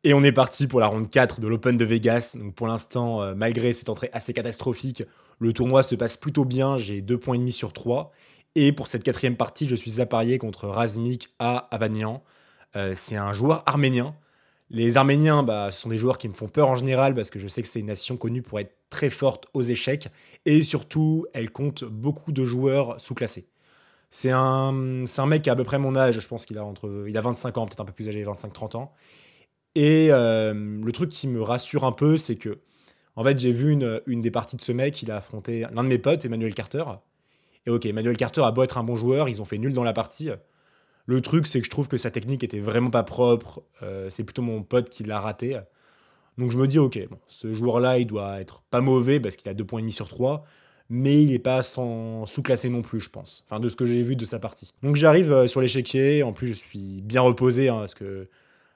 Et on est parti pour la ronde 4 de l'Open de Vegas. Donc pour l'instant, malgré cette entrée assez catastrophique, le tournoi se passe plutôt bien. J'ai 2 points et demi sur 3. Et pour cette quatrième partie, je suis apparié contre Razmik A. Avanian. C'est un joueur arménien. Les Arméniens, bah, ce sont des joueurs qui me font peur en général parce que je sais que c'est une nation connue pour être très forte aux échecs. Et surtout, elle compte beaucoup de joueurs sous-classés. C'est un mec qui a à peu près mon âge. Je pense il a 25 ans, peut-être un peu plus âgé, 25-30 ans. Et le truc qui me rassure un peu, c'est que, en fait, j'ai vu une des parties de ce mec, il a affronté l'un de mes potes, Emmanuel Carter. Et ok, Emmanuel Carter a beau être un bon joueur, ils ont fait nul dans la partie. Le truc, c'est que je trouve que sa technique était vraiment pas propre. C'est plutôt mon pote qui l'a raté. Donc je me dis, ok, bon, ce joueur-là, il doit être pas mauvais parce qu'il a 2 points et demi sur 3, mais il est pas sans sous-classé non plus, je pense. Enfin, de ce que j'ai vu de sa partie. Donc j'arrive sur l'échiquier, en plus je suis bien reposé, hein, parce que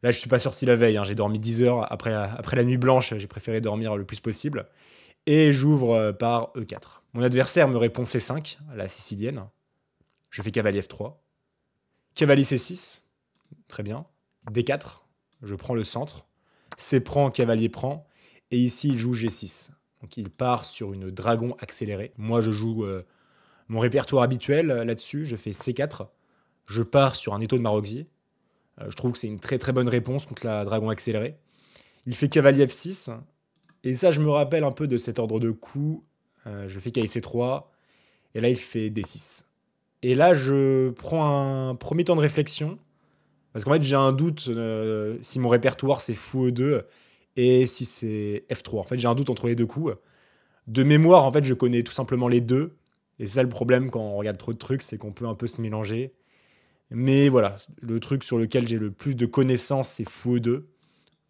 là, je suis pas sorti la veille, hein, j'ai dormi 10 heures. Après la nuit blanche, j'ai préféré dormir le plus possible. Et j'ouvre par E4. Mon adversaire me répond C5, la sicilienne. Je fais cavalier F3. Cavalier C6, très bien. D4, je prends le centre. C prend, cavalier prend. Et ici, il joue G6. Donc il part sur une dragon accélérée. Moi, je joue mon répertoire habituel là-dessus. Je fais C4. Je pars sur un étau de Marozzi. Je trouve que c'est une très très bonne réponse contre la dragon accélérée. Il fait cavalier F6. Et ça, je me rappelle un peu de cet ordre de coups. Je fais cavalier C3. Et là, il fait D6. Et là, je prends un premier temps de réflexion. Parce qu'en fait, j'ai un doute si mon répertoire c'est fou E2 et si c'est F3. En fait, j'ai un doute entre les deux coups. De mémoire, en fait, je connais tout simplement les deux. Et c'est ça le problème quand on regarde trop de trucs, c'est qu'on peut un peu se mélanger. Mais voilà, le truc sur lequel j'ai le plus de connaissances, c'est fou E2.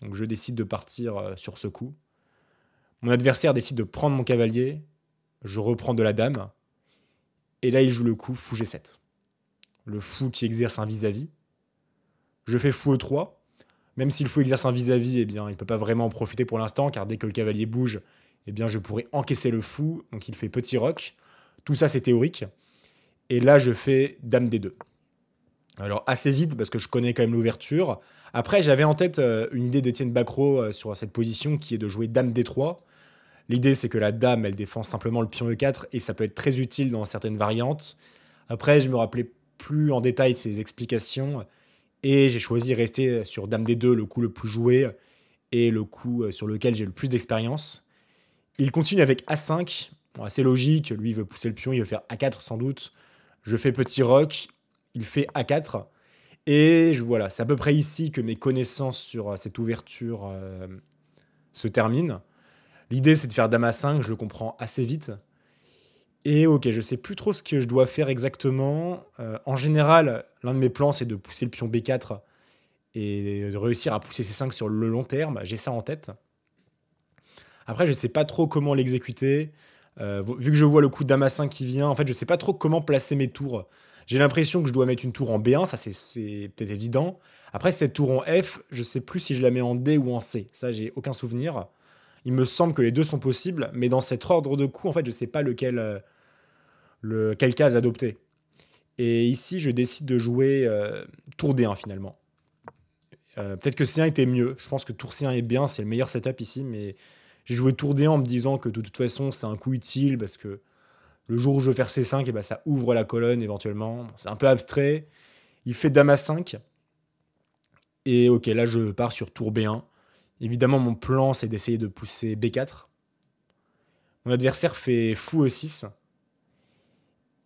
Donc je décide de partir sur ce coup. Mon adversaire décide de prendre mon cavalier. Je reprends de la dame. Et là, il joue le coup fou G7. Le fou qui exerce un vis-à-vis. Je fais fou E3. Même si le fou exerce un vis-à-vis, eh bien, il ne peut pas vraiment en profiter pour l'instant, car dès que le cavalier bouge, eh bien, je pourrais encaisser le fou. Donc il fait petit roc. Tout ça, c'est théorique. Et là, je fais dame D2. Alors assez vite, parce que je connais quand même l'ouverture. Après, j'avais en tête une idée d'Étienne Bacrot sur cette position, qui est de jouer dame D3. L'idée, c'est que la dame, elle défend simplement le pion E4, et ça peut être très utile dans certaines variantes. Après, je me rappelais plus en détail ces explications, et j'ai choisi de rester sur dame D2, le coup le plus joué, et le coup sur lequel j'ai le plus d'expérience. Il continue avec A5. Bon, assez logique, lui il veut pousser le pion, il veut faire A4 sans doute. Je fais petit roc, il fait A4. Et voilà, c'est à peu près ici que mes connaissances sur cette ouverture se terminent. L'idée c'est de faire dame A5, je le comprends assez vite. Et ok, je sais plus trop ce que je dois faire exactement. En général, l'un de mes plans c'est de pousser le pion B4 et de réussir à pousser C5 sur le long terme. J'ai ça en tête. Après, je sais pas trop comment l'exécuter. Vu que je vois le coup de dame A5 qui vient, en fait, je sais pas trop comment placer mes tours. J'ai l'impression que je dois mettre une tour en B1, ça c'est peut-être évident. Après, cette tour en F, je sais plus si je la mets en D ou en C. Ça, j'ai aucun souvenir. Il me semble que les deux sont possibles, mais dans cet ordre de coups, en fait, je sais pas quelle case adopter. Et ici, je décide de jouer tour D1 finalement. Peut-être que C1 était mieux. Je pense que tour C1 est bien, c'est le meilleur setup ici, mais j'ai joué tour D1 en me disant que de toute façon, c'est un coup utile parce que le jour où je veux faire C5, et ben, ça ouvre la colonne éventuellement. Bon, c'est un peu abstrait. Il fait dame A5. Et ok, là, je pars sur tour B1. Évidemment, mon plan, c'est d'essayer de pousser B4. Mon adversaire fait fou E6.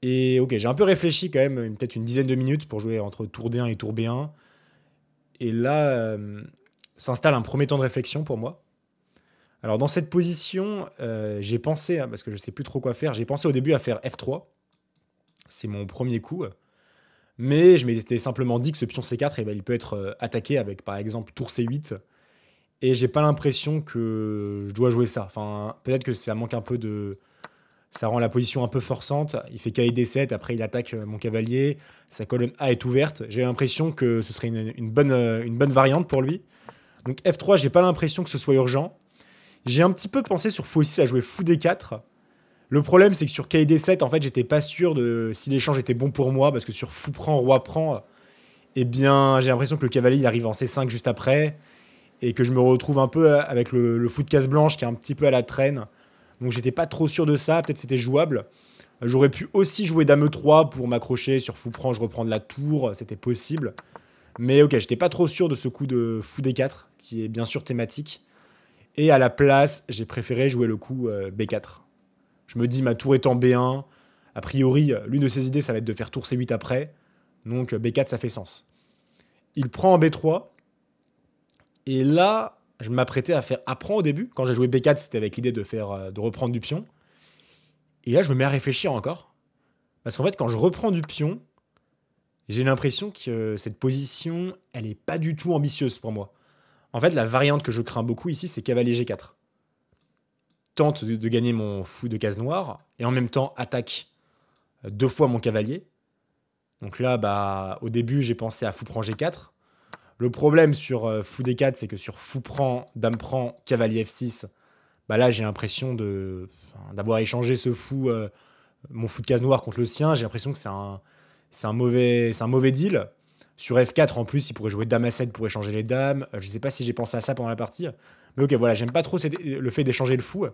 Et ok, j'ai un peu réfléchi quand même, peut-être une dizaine de minutes pour jouer entre tour D1 et tour B1. Et là, s'installe un premier temps de réflexion pour moi. Alors dans cette position, j'ai pensé, hein, parce que je sais plus trop quoi faire, j'ai pensé au début à faire F3. C'est mon premier coup. Mais je m'étais simplement dit que ce pion C4, eh ben, il peut être attaqué avec par exemple tour C8. Et j'ai pas l'impression que je dois jouer ça. Enfin, peut-être que ça manque un peu de... Ça rend la position un peu forçante. Il fait cavalier D7, après il attaque mon cavalier. Sa colonne A est ouverte. J'ai l'impression que ce serait une bonne variante pour lui. Donc F3, j'ai pas l'impression que ce soit urgent. J'ai un petit peu pensé sur fou 6 à jouer fou D4. Le problème, c'est que sur cavalier D7, en fait, j'étais pas sûr de si l'échange était bon pour moi, parce que sur fou prend, roi prend, eh bien, j'ai l'impression que le cavalier il arrive en C5 juste après. et que je me retrouve un peu avec le fou de case blanche qui est un petit peu à la traîne. Donc j'étais pas trop sûr de ça, peut-être c'était jouable. J'aurais pu aussi jouer dame E3 pour m'accrocher sur fou prend, je reprends de la tour, c'était possible. Mais ok, j'étais pas trop sûr de ce coup de fou D4, qui est bien sûr thématique. Et à la place, j'ai préféré jouer le coup B4. Je me dis, ma tour est en B1. A priori, l'une de ses idées, ça va être de faire tour C8 après. Donc B4, ça fait sens. Il prend en B3. Et là, je m'apprêtais à faire apprend au début. Quand j'ai joué B4, c'était avec l'idée de reprendre du pion. Et là, je me mets à réfléchir encore. Parce qu'en fait, quand je reprends du pion, j'ai l'impression que cette position, elle est pas du tout ambitieuse pour moi. En fait, la variante que je crains beaucoup ici, c'est cavalier G4. Tente de gagner mon fou de case noire, et en même temps attaque deux fois mon cavalier. Donc là, bah, au début, j'ai pensé à fou prend G4. Le problème sur fou D4, c'est que sur fou prend, dame prend, cavalier F6, bah là, j'ai l'impression d'avoir échangé ce fou, mon fou de case noire contre le sien. J'ai l'impression que c'est un mauvais deal. Sur F4, en plus, il pourrait jouer dame A7 pour échanger les dames. Je sais pas si j'ai pensé à ça pendant la partie. Mais ok, voilà, j'aime pas trop le fait d'échanger le fou.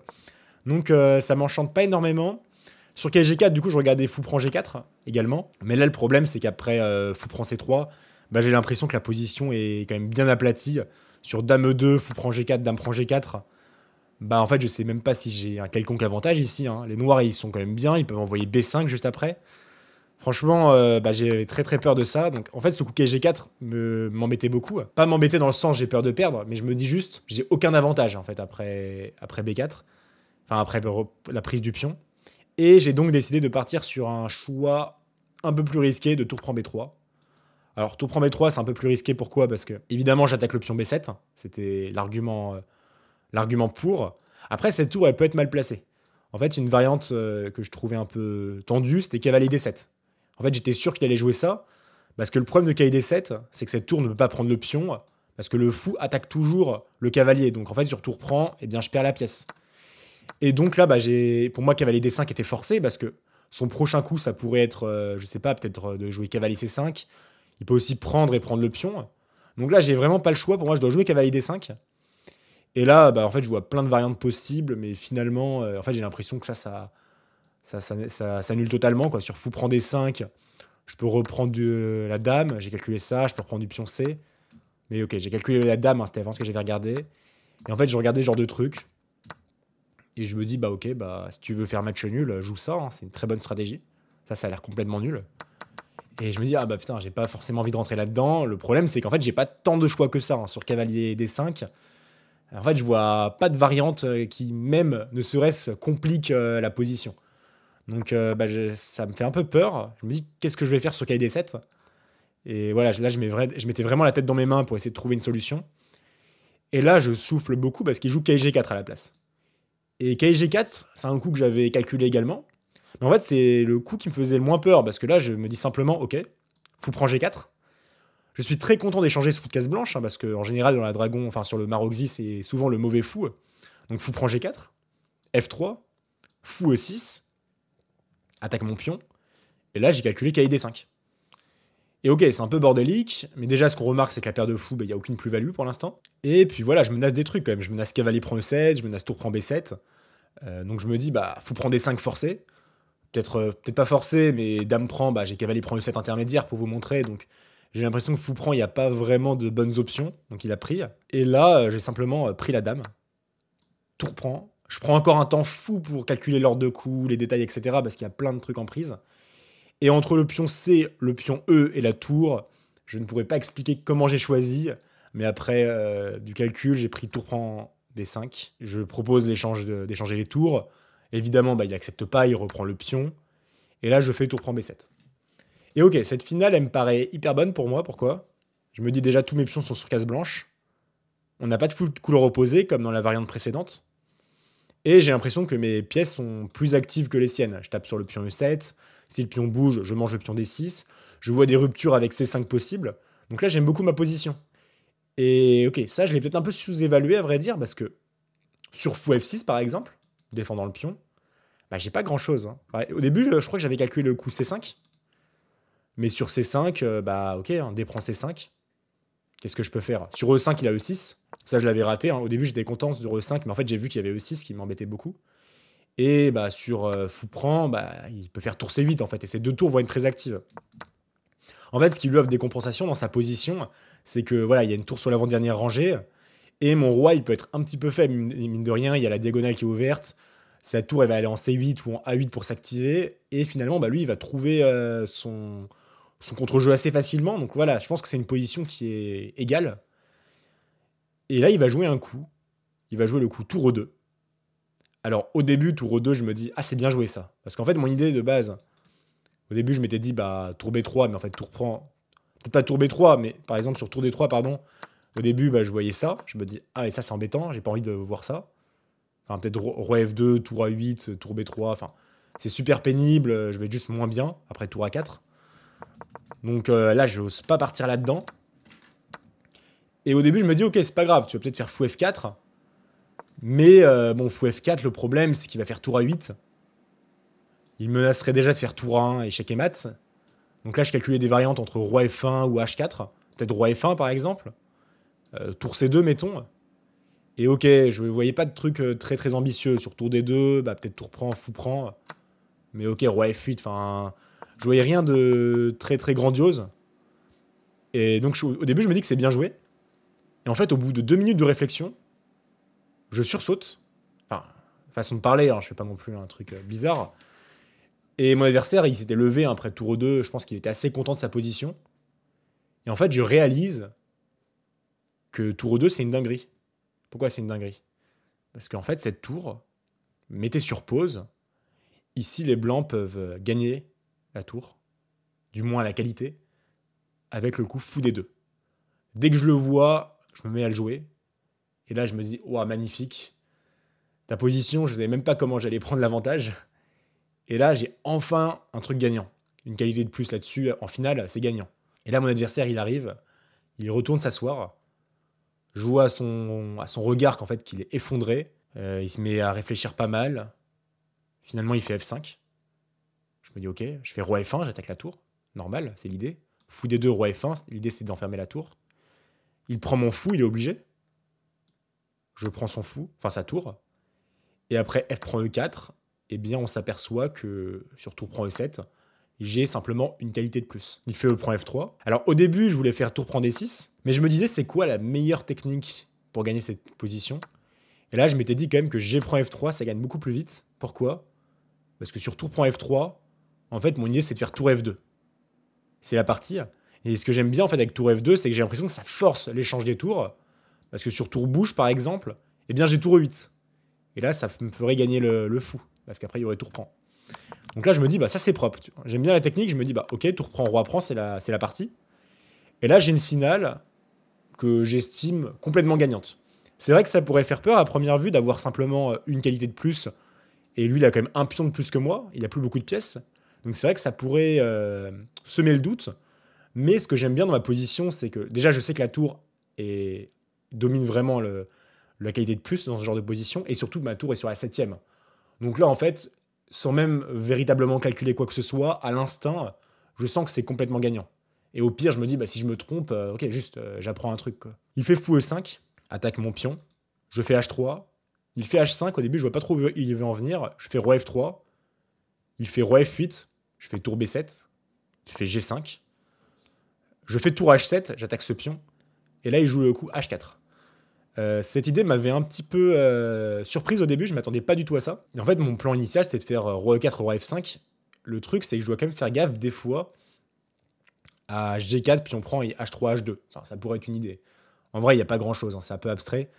Donc ça m'enchante pas énormément. Sur KG4, du coup, je regardais fou prend G4 également. Mais là, le problème, c'est qu'après fou prend C3, bah, j'ai l'impression que la position est quand même bien aplatie. Sur dame E2, fou prend G4, dame prend G4, bah en fait, je sais même pas si j'ai un quelconque avantage ici, hein. Les noirs, ils sont quand même bien. Ils peuvent envoyer B5 juste après. Franchement, bah, j'ai très très peur de ça. Donc en fait, ce coup G4 m'embêtait beaucoup. Pas m'embêter dans le sens j'ai peur de perdre, mais je me dis juste, j'ai aucun avantage en fait après B4. Enfin, après la prise du pion. Et j'ai donc décidé de partir sur un choix un peu plus risqué de tour prend B3. Alors, tour prend B3, c'est un peu plus risqué. Pourquoi? Parce que, évidemment, j'attaque le pion B7. C'était l'argument pour. Après, cette tour, elle peut être mal placée. En fait, une variante que je trouvais un peu tendue, c'était cavalier D7. En fait, j'étais sûr qu'il allait jouer ça. Parce que le problème de cavalier D7, c'est que cette tour ne peut pas prendre le pion. Parce que le fou attaque toujours le cavalier. Donc, en fait, sur tour prend, eh bien, je perds la pièce. Et donc là, bah, pour moi, cavalier D5 était forcé parce que son prochain coup, ça pourrait être, je sais pas, peut-être de jouer cavalier C5. Il peut aussi prendre et prendre le pion. Donc là, j'ai vraiment pas le choix. Pour moi, je dois jouer cavalier D5. Et là, bah, en fait, je vois plein de variantes possibles, mais finalement, en fait, j'ai l'impression que ça s'annule totalement, quoi. Sur fou prend D5, je peux reprendre la dame. J'ai calculé ça. Je peux reprendre du pion C. Mais ok, j'ai calculé la dame. Hein, c'était avant ce que j'avais regardé. Et en fait, je regardais ce genre de trucs. Et je me dis, bah ok, bah si tu veux faire match nul, joue ça, hein, c'est une très bonne stratégie. Ça a l'air complètement nul. Et je me dis, ah bah putain, j'ai pas forcément envie de rentrer là-dedans. Le problème, c'est qu'en fait, j'ai pas tant de choix que ça hein, sur cavalier D5. En fait, je vois pas de variante qui, même, ne serait-ce, complique la position. Donc bah, ça me fait un peu peur. Je me dis, qu'est-ce que je vais faire sur cavalier D7? Et voilà, là, je mettais vraiment la tête dans mes mains pour essayer de trouver une solution. Et là, je souffle beaucoup parce qu'il joue KG4 à la place. Et KG4, c'est un coup que j'avais calculé également. Mais en fait, c'est le coup qui me faisait le moins peur, parce que là, je me dis simplement, ok, fou prend G4. Je suis très content d'échanger ce fou de case blanche, hein, parce qu'en général, dans la dragon, enfin sur le Maroxy, c'est souvent le mauvais fou. Donc fou prend G4, F3, fou E6, attaque mon pion. Et là, j'ai calculé KID5. Et ok, c'est un peu bordélique, mais déjà, ce qu'on remarque, c'est que la paire de fous, il n'y a aucune plus-value pour l'instant. Et puis voilà, je menace des trucs quand même. Je menace cavalier prend E7, je menace tour prend B7. Donc je me dis, bah, fou prend D5 forcé. Peut-être pas forcé, mais dame prend, bah, j'ai cavalier prend E7 intermédiaire pour vous montrer. Donc j'ai l'impression que fou prend, il n'y a pas vraiment de bonnes options. Donc il a pris. Et là, j'ai simplement pris la dame. Tour prend. Je prends encore un temps fou pour calculer l'ordre de coups, les détails, etc. Parce qu'il y a plein de trucs en prise. Et entre le pion C, le pion E et la tour, je ne pourrais pas expliquer comment j'ai choisi. Mais après du calcul, j'ai pris tour prend D5. Je propose d'échanger les tours. Évidemment, bah, il n'accepte pas, il reprend le pion. Et là, je fais tour prend B7. Et ok, cette finale, elle me paraît hyper bonne pour moi. Pourquoi? Je me dis déjà, tous mes pions sont sur case blanche. On n'a pas de full couleur opposée, comme dans la variante précédente. Et j'ai l'impression que mes pièces sont plus actives que les siennes. Je tape sur le pion E7. Si le pion bouge, je mange le pion D6. Je vois des ruptures avec C5 possibles. Donc là, j'aime beaucoup ma position. Et ok, ça, je l'ai peut-être un peu sous-évalué, à vrai dire, parce que sur fou F6, par exemple, défendant le pion, bah, j'ai pas grand-chose. Hein. Ouais, au début, je crois que j'avais calculé le coup C5. Mais sur C5, bah ok, hein, D prend C5. Qu'est-ce que je peux faire? Sur E5, il a E6. Ça, je l'avais raté, hein. Au début, j'étais content sur E5, mais en fait, j'ai vu qu'il y avait E6 qui m'embêtait beaucoup. Et bah, sur fou prend, bah, il peut faire tour C8 en fait. Et ces deux tours vont être très actives. En fait, ce qui lui offre des compensations dans sa position, c'est que voilà, il y a une tour sur l'avant-dernière rangée. Et mon roi, il peut être un petit peu faible, mine de rien. Il y a la diagonale qui est ouverte. Sa tour, elle va aller en C8 ou en A8 pour s'activer. Et finalement, bah, lui, il va trouver son contre-jeu assez facilement. Donc voilà, je pense que c'est une position qui est égale. Et là, il va jouer un coup. Il va jouer le coup tour E2. Alors, au début, tour E2, je me dis, ah, c'est bien joué ça. Parce qu'en fait, mon idée de base, au début, je m'étais dit, bah, tour B3, mais en fait, tour prend. Peut-être pas tour B3, mais par exemple, sur tour D3, pardon, au début, bah, je voyais ça. Je me dis, ah, et ça, c'est embêtant, j'ai pas envie de voir ça. Enfin, peut-être roi F2, tour A8, tour B3, enfin, c'est super pénible, je vais être juste moins bien après tour A4. Donc là, je n'ose pas partir là-dedans. Et au début, je me dis, ok, c'est pas grave, tu vas peut-être faire fou F4. Mais bon, fou F4, le problème, c'est qu'il va faire tour A8. Il menacerait déjà de faire tour A1 échec et mat. Donc là, je calculais des variantes entre roi F1 ou H4. Peut-être roi F1, par exemple. Tour C2, mettons. Et ok, je ne voyais pas de truc très très ambitieux. Sur tour D2, bah, peut-être tour prend, fou prend. Mais ok, roi F8, enfin... Je voyais rien de très très grandiose. Et donc au début, je me dis que c'est bien joué. Et en fait, au bout de 2 minutes de réflexion, je sursaute. Enfin, façon de parler, hein, je fais pas non plus un truc bizarre. Et mon adversaire, il s'était levé après tour 2. Je pense qu'il était assez content de sa position. Et en fait, je réalise que tour 2, c'est une dinguerie. Pourquoi c'est une dinguerie? Parce qu'en fait, cette tour, mettez sur pause. Ici, les blancs peuvent gagner la tour, du moins la qualité, avec le coup fou des deux. Dès que je le vois, je me mets à le jouer. Et là, je me dis, ouah, magnifique. Ta position, je ne savais même pas comment j'allais prendre l'avantage. Et là, j'ai enfin un truc gagnant. Une qualité de plus là-dessus. En finale, c'est gagnant. Et là, mon adversaire, il arrive. Il retourne s'asseoir. Je vois à son regard qu'en fait, qu'il est effondré. Il se met à réfléchir pas mal. Finalement, il fait F5. Je me dis, ok, je fais roi F1, j'attaque la tour. Normal, c'est l'idée. Fou des deux, roi F1. L'idée, c'est d'enfermer la tour. Il prend mon fou, il est obligé. Je prends son fou, enfin sa tour. Et après F prend E4, eh bien on s'aperçoit que sur tour prend E7, j'ai simplement une qualité de plus. Il fait E prend F3. Alors au début, je voulais faire tour prend D6, mais je me disais c'est quoi la meilleure technique pour gagner cette position? Et là, je m'étais dit quand même que G prend F3, ça gagne beaucoup plus vite. Pourquoi? Parce que sur tour prend F3, en fait, mon idée c'est de faire tour F2. C'est la partie. Et ce que j'aime bien en fait avec tour F2, c'est que j'ai l'impression que ça force l'échange des tours. Parce que sur tour bouge, par exemple, eh bien j'ai tour E8. Et là, ça me ferait gagner le fou. Parce qu'après, il y aurait tour prend. Donc là, je me dis, bah ça c'est propre. J'aime bien la technique, je me dis, bah ok, tour prend, roi prend, c'est la partie. Et là, j'ai une finale que j'estime complètement gagnante. C'est vrai que ça pourrait faire peur à première vue d'avoir simplement une qualité de plus. Et lui, il a quand même un pion de plus que moi. Il a plus beaucoup de pièces. Donc c'est vrai que ça pourrait semer le doute. Mais ce que j'aime bien dans ma position, c'est que déjà, je sais que la tour domine vraiment la qualité de plus dans ce genre de position. Et surtout, ma tour est sur la 7ème. Donc là, en fait, sans même véritablement calculer quoi que ce soit, à l'instinct, je sens que c'est complètement gagnant. Et au pire, je me dis, bah, si je me trompe, ok, juste, j'apprends un truc, quoi. Il fait fou E5, attaque mon pion. Je fais H3. Il fait H5. Au début, je vois pas trop où il veut en venir. Je fais roi F3. Il fait roi F8. Je fais tour B7. Il fait G5. Je fais tour H7. J'attaque ce pion. Et là, il joue le coup H4. Cette idée m'avait un petit peu surprise au début, je m'attendais pas du tout à ça. Et en fait, mon plan initial, c'était de faire roi E4, roi F5. Le truc, c'est que je dois quand même faire gaffe des fois à G4, puis on prend H3, H2. Enfin, ça pourrait être une idée. En vrai, il n'y a pas grand-chose, hein, c'est un peu abstrait.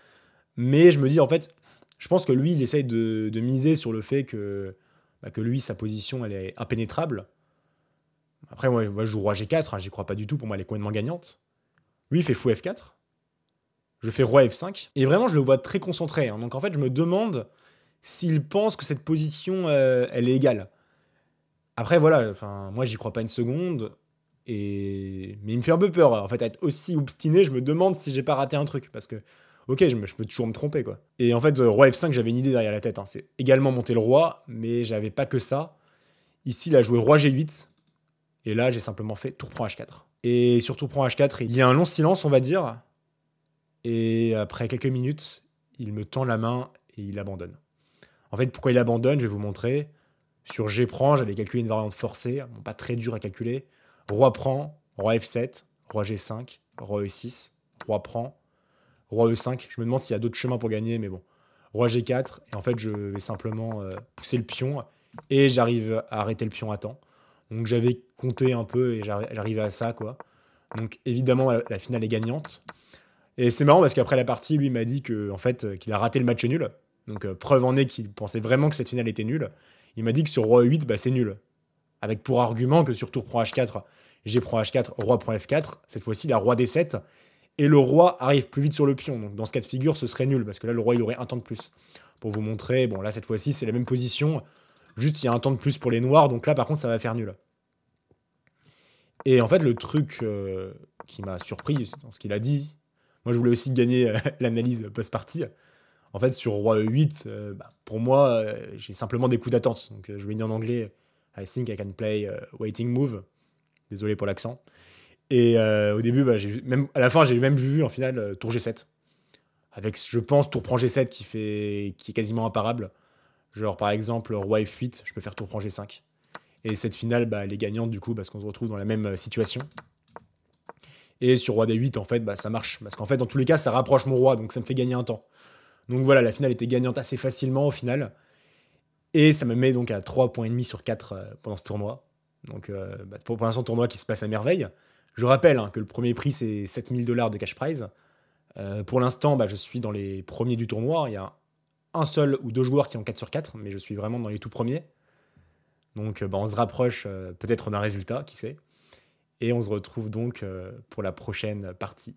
Mais je me dis, en fait, je pense que lui, il essaye de miser sur le fait que lui, sa position, elle est impénétrable. Après, moi, je joue roi G4, hein, j'y crois pas du tout, pour moi, elle est complètement gagnante. Lui, il fait fou F4. Je fais roi F5. Et vraiment, je le vois très concentré. Hein. Donc en fait, je me demande s'il pense que cette position, elle est égale. Après, voilà, moi, j'y crois pas une seconde. Mais il me fait un peu peur. En fait, à être aussi obstiné, je me demande si j'ai pas raté un truc. Parce que, ok, je peux toujours me tromper, quoi. Et en fait, roi F5, j'avais une idée derrière la tête. Hein. C'est également monter le roi, mais j'avais pas que ça. Ici, il a joué roi G8. Et là, j'ai simplement fait tour prend H4. Et sur tour prend H4, il y a un long silence, on va dire. Et après quelques minutes, il me tend la main et il abandonne. En fait, pourquoi il abandonne, je vais vous montrer. Sur G prend, j'avais calculé une variante forcée, bon, pas très dur à calculer. Roi prend, roi F7, roi G5, roi E6, roi prend, roi E5. Je me demande s'il y a d'autres chemins pour gagner, mais bon. Roi G4, et en fait, je vais simplement pousser le pion, et j'arrive à arrêter le pion à temps. Donc j'avais compté un peu, et j'arrivais à ça, quoi. Donc évidemment, la finale est gagnante. Et c'est marrant parce qu'après la partie, lui m'a dit que, en fait, qu'il a raté le match nul. Donc preuve en est qu'il pensait vraiment que cette finale était nulle. Il m'a dit que sur roi E8, bah, c'est nul. Avec pour argument que sur tour prend H4, G prend H4, roi prend F4, cette fois-ci, il a roi D7, et le roi arrive plus vite sur le pion. Donc dans ce cas de figure, ce serait nul, parce que là, le roi, il aurait un temps de plus. Pour vous montrer, bon, là, cette fois-ci, c'est la même position, juste il y a un temps de plus pour les noirs, donc là, par contre, ça va faire nul. Et en fait, le truc qui m'a surpris dans ce qu'il a dit, moi, je voulais aussi gagner l'analyse post-partie. En fait, sur roi E8, bah, pour moi, j'ai simplement des coups d'attente. Donc, je vais dire en anglais, I think I can play waiting move. Désolé pour l'accent. Et au début, bah, à la fin, j'ai même vu en finale tour G7. Avec, je pense, tour prend G7 qui est quasiment imparable. Genre, par exemple, roi F8, je peux faire tour prend G5. Et cette finale, bah, elle est gagnante du coup, parce qu'on se retrouve dans la même situation. Et sur roi D8, en fait, bah, ça marche. Parce qu'en fait, dans tous les cas, ça rapproche mon roi, donc ça me fait gagner un temps. Donc voilà, la finale était gagnante assez facilement au final. Et ça me met donc à 3,5 points sur 4 pendant ce tournoi. Donc bah, pour l'instant, tournoi qui se passe à merveille. Je rappelle que le premier prix, c'est 7 000 $ de cash prize. Pour l'instant, bah, je suis dans les premiers du tournoi. Il y a un seul ou deux joueurs qui ont 4 sur 4, mais je suis vraiment dans les tout premiers. Donc bah, on se rapproche peut-être d'un résultat, qui sait. Et on se retrouve donc pour la prochaine partie.